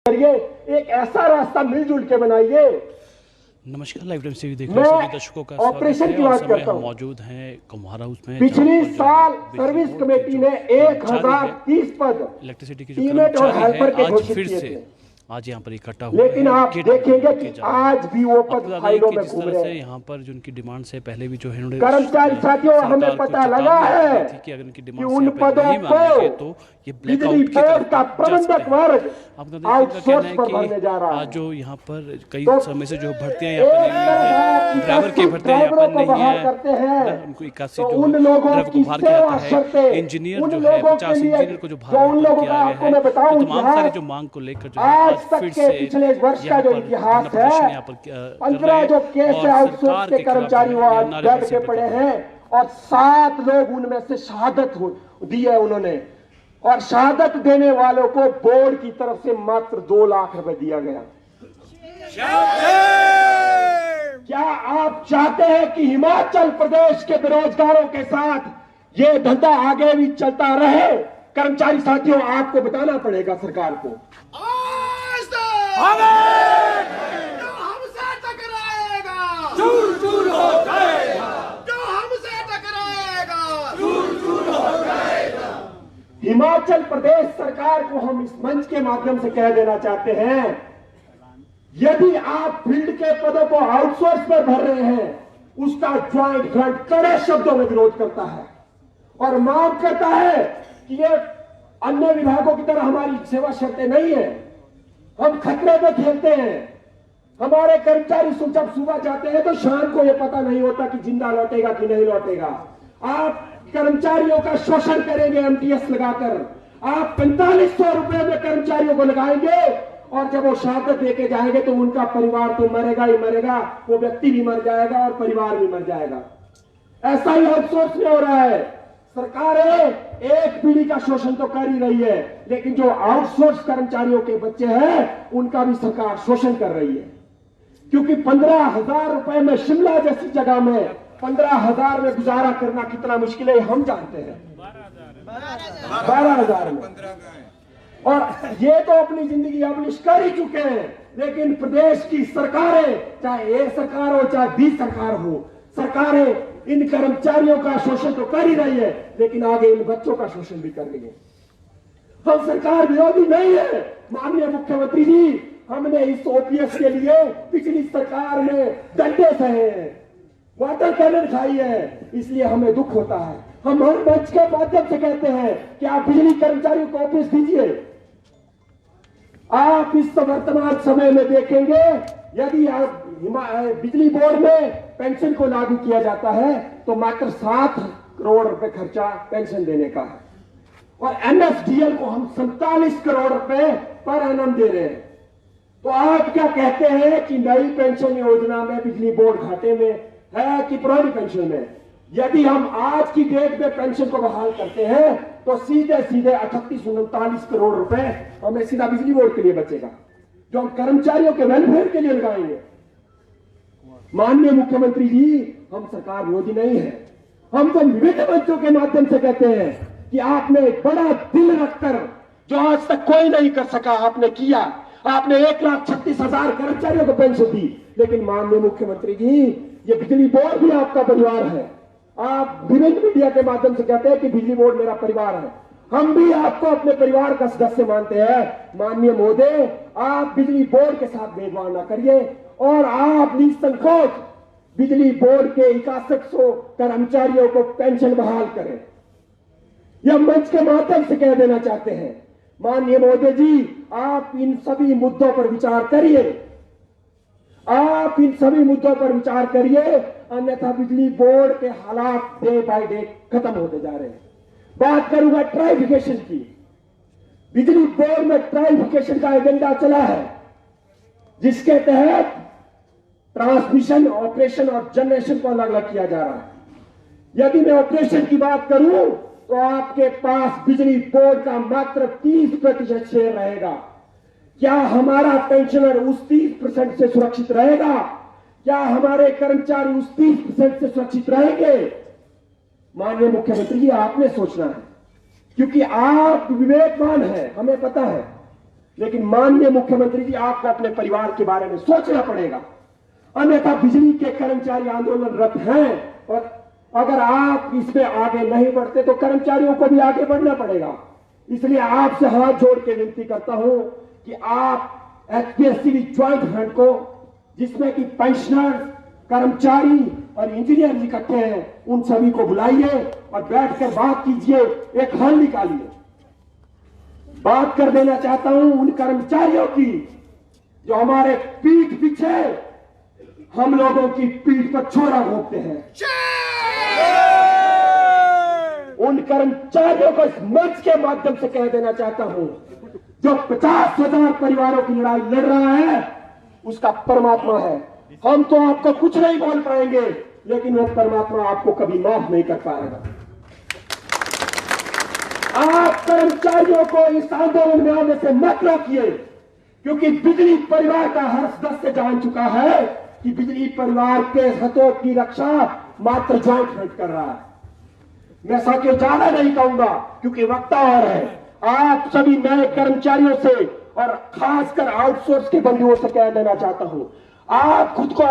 करिए, एक ऐसा रास्ता मिलजुल के बनाइए। नमस्कार, लाइव टाइम से देख रहे सभी दर्शकों का ऑपरेशन की बात करता हूँ। मौजूद हैं कुम्हार हाउस में। पिछली साल सर्विस कमेटी ने 1030 पद इलेक्ट्रिसिटी की टीमेट और हेल्पर के घोषित किए थे। आज यहाँ पर इकट्ठा हुआ लेकिन आप देखेंगे कि आज भी वो पद फाइलों में घूम रहे हैं। यहाँ पर जो उनकी डिमांड से पहले भी जो है कर्मचारी साथियों, हमें पता लगा है कि उन पदों को तो ये बिजली बोर्ड का प्रबंधक वर्ग आउटसोर्स पर भरने जा रहा है। आज जो यहाँ पर कई समय से जो भर्तियां यहाँ पर नहीं है, ड्राइवर की भर्तियां यहाँ पर नहीं है, उनको 81 जो ड्राइवर को बाहर किया जाता है, इंजीनियर जो है 50 इंजीनियर को जो बाहर किया गया है, तो तमाम सारी जो मांग को लेकर जो है तक के पिछले वर्ष का जो इतिहास है, 15 जो केस है आउटसोर्स के कर्मचारी वो बेड पे पड़े हैं और 7 लोग उनमें से शहादत दी है उन्होंने। और शहादत देने वालों को बोर्ड की तरफ से मात्र 2 लाख रुपए दिया गया। क्या आप चाहते हैं कि हिमाचल प्रदेश के बेरोजगारों के साथ ये धंधा आगे भी चलता रहे? कर्मचारी साथियों, आपको बताना पड़ेगा सरकार को। जो हमसे टकराएगा चूर चूर हो जाएगा, जो हमसे टकराएगा चूर चूर हो जाएगा। हिमाचल प्रदेश सरकार को हम इस मंच के माध्यम से कह देना चाहते हैं, यदि आप फील्ड के पदों को आउटसोर्स पर भर रहे हैं, उसका ज्वाइंट फ्रंट कड़े शब्दों में विरोध करता है और मांग करता है कि ये अन्य विभागों की तरह हमारी सेवा शर्तें नहीं है। हम खतरे में खेलते हैं। हमारे कर्मचारी जब सुबह जाते हैं तो शाम को यह पता नहीं होता कि जिंदा लौटेगा कि नहीं लौटेगा। आप कर्मचारियों का शोषण करेंगे एमटीएस लगाकर। आप 4500 रुपए में कर्मचारियों को लगाएंगे और जब वो शहादत देके जाएंगे तो उनका परिवार तो मरेगा ही मरेगा, वो व्यक्ति भी मर जाएगा और परिवार भी मर जाएगा। ऐसा ही आउटसोर्स में हो रहा है। सरकारें एक पीढ़ी का शोषण तो कर ही रही है, लेकिन जो आउटसोर्स कर्मचारियों के बच्चे हैं उनका भी सरकार शोषण कर रही है। क्योंकि 15,000 रुपए में शिमला जैसी जगह में 15,000 में गुजारा करना कितना मुश्किल है हम जानते हैं। 12,000 में, और ये तो अपनी जिंदगी अबलिश कर ही चुके हैं। लेकिन प्रदेश की सरकारें, चाहे ए सरकार हो चाहे बी सरकार हो, सरकारें इन कर्मचारियों का शोषण तो कर ही रही है, लेकिन आगे इन बच्चों का शोषण भी कर रही है। हम सरकार विरोधी नहीं है। माननीय मुख्यमंत्री जी, हमने इस ओपीएस के लिए पिछली सरकार में डंडे सहे हैं, वाटर कैनन खाई है, इसलिए हमें दुख होता है। हम हर मंच के माध्यम से कहते हैं कि आप बिजली कर्मचारियों को ओपीएस दीजिए। आप इस वर्तमान समय में देखेंगे, यदि आप बिजली बोर्ड में पेंशन को लागू किया जाता है तो मात्र 7 करोड़ रुपए खर्चा पेंशन देने का है और एनएसडीएल को हम 47 करोड़ रुपए पर एनम दे रहे हैं। तो आप क्या कहते हैं कि नई पेंशन योजना में बिजली बोर्ड घाटे में है कि पुरानी पेंशन में? यदि हम आज की डेट में पेंशन को बहाल करते हैं तो सीधे 38-39 करोड़ रुपए हमें सीधा बिजली बोर्ड के लिए बचेगा, जो हम कर्मचारियों के वेलफेयर के लिए लगाएंगे। माननीय मुख्यमंत्री जी, हम सरकार विरोधी नहीं है। हम तो विभिन्न मंचों के माध्यम से कहते हैं कि आपने एक बड़ा दिल रखकर जो आज तक कोई नहीं कर सका आपने किया। आपने 1,36,000 कर्मचारियों को पेंशन दी। लेकिन माननीय मुख्यमंत्री जी, ये बिजली बोर्ड भी आपका परिवार है। आप विभिन्न मीडिया के माध्यम से कहते हैं कि बिजली बोर्ड मेरा परिवार है। हम भी आपको अपने परिवार का सदस्य मानते हैं। माननीय महोदय, आप बिजली बोर्ड के साथ भेदभाव न करिए और आप निसंकोच बिजली बोर्ड के 6100 कर्मचारियों को पेंशन बहाल करें। यह मंच के माध्यम से कह देना चाहते हैं। माननीय महोदय जी, आप इन सभी मुद्दों पर विचार करिए। आप इन सभी मुद्दों पर विचार करिए, अन्यथा बिजली बोर्ड के हालात डे बाय डे खत्म होते जा रहे हैं। बात करूंगा ट्राइफिकेशन की। बिजली बोर्ड में ट्राइफिकेशन का एजेंडा चला है, जिसके तहत ट्रांसमिशन, ऑपरेशन और जनरेशन को अलग अलग किया जा रहा है। यदि मैं ऑपरेशन की बात करूं तो आपके पास बिजली बोर्ड का मात्र 30% शेयर रहेगा। क्या हमारा पेंशनर उस 30% से सुरक्षित रहेगा? क्या हमारे कर्मचारी उस 30% से सुरक्षित रहेंगे? माननीय मुख्यमंत्री जी, आपने सोचना है, क्योंकि आप विवेकवान हैं, हमें पता है। लेकिन माननीय मुख्यमंत्री जी, आपको अपने परिवार के बारे में सोचना पड़ेगा, अन्यथा बिजली के कर्मचारी आंदोलनरत हैं और अगर आप इसमें आगे नहीं बढ़ते तो कर्मचारियों को भी आगे बढ़ना पड़ेगा। इसलिए आपसे हाथ जोड़ के विनती करता हूं कि आप एचपीएससी ज्वाइंट फ्रंट को, जिसमें कि पेंशनर्स, कर्मचारी और इंजीनियर इकट्ठे हैं, उन सभी को बुलाइए और बैठकर बात कीजिए, एक हल निकालिए। बात कर देना चाहता हूं उन कर्मचारियों की जो हमारे पीठ पीछे हम लोगों की पीठ पर छोरा घोंपते हैं। उन कर्मचारियों को इस मंच के माध्यम से कह देना चाहता हूं, जो 50,000 परिवारों की लड़ाई लड़ रहा है उसका परमात्मा है। हम तो आपको कुछ नहीं बोल पाएंगे, लेकिन वो परमात्मा आपको कभी माफ नहीं कर पाएगा। आप कर्मचारियों को इस आंदोलन में आने से मत रोकिए, क्योंकि बिजली परिवार का हर सदस्य जान चुका है कि बिजली परिवार के हितों की रक्षा मात्र ज्वाइंट फ्रंट कर रहा है। मैं साथियों ज्यादा नहीं कहूंगा क्योंकि वक्त और है। आप सभी नए कर्मचारियों से और खासकर आउटसोर्स के बंधुओं से कह देना चाहता हूं, आप खुद को